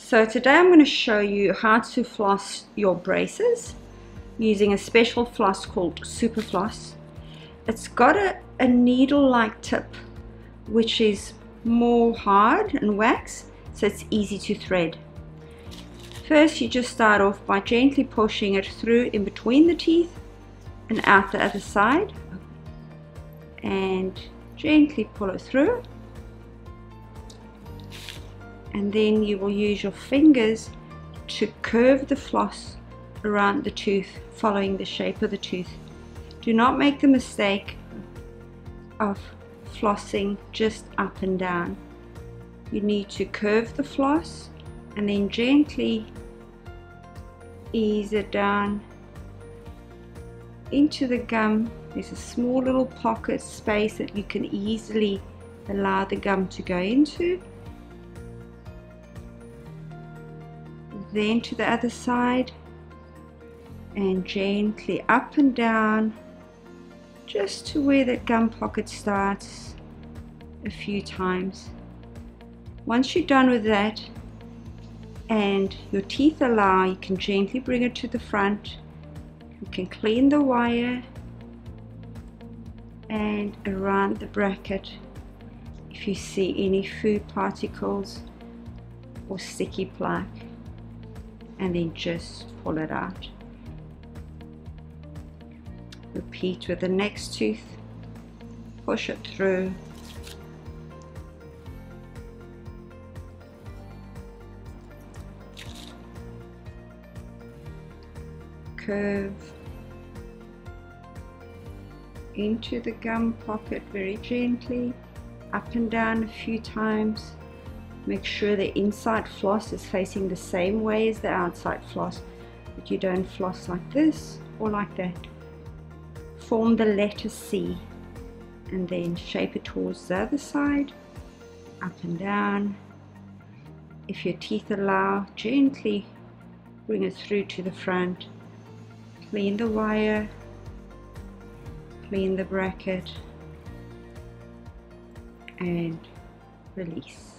So today I'm going to show you how to floss your braces using a special floss called Super Floss. It's got a needle-like tip which is more hard and wax, so it's easy to thread. First you just start off by gently pushing it through in between the teeth and out the other side, and gently pull it through. And then you will use your fingers to curve the floss around the tooth, following the shape of the tooth. Do not make the mistake of flossing just up and down. You need to curve the floss and then gently ease it down into the gum. There's a small little pocket space that you can easily allow the gum to go into. Then to the other side, and gently up and down just to where that gum pocket starts a few times. Once you're done with that and your teeth allow, you can gently bring it to the front. You can clean the wire and around the bracket if you see any food particles or sticky plaque, and then just pull it out. Repeat with the next tooth. Push it through. Curve into the gum pocket very gently, up and down a few times. Make sure the inside floss is facing the same way as the outside floss, but you don't floss like this or like that. Form the letter C and then shape it towards the other side, up and down. If your teeth allow, gently bring it through to the front. Clean the wire, clean the bracket, and release.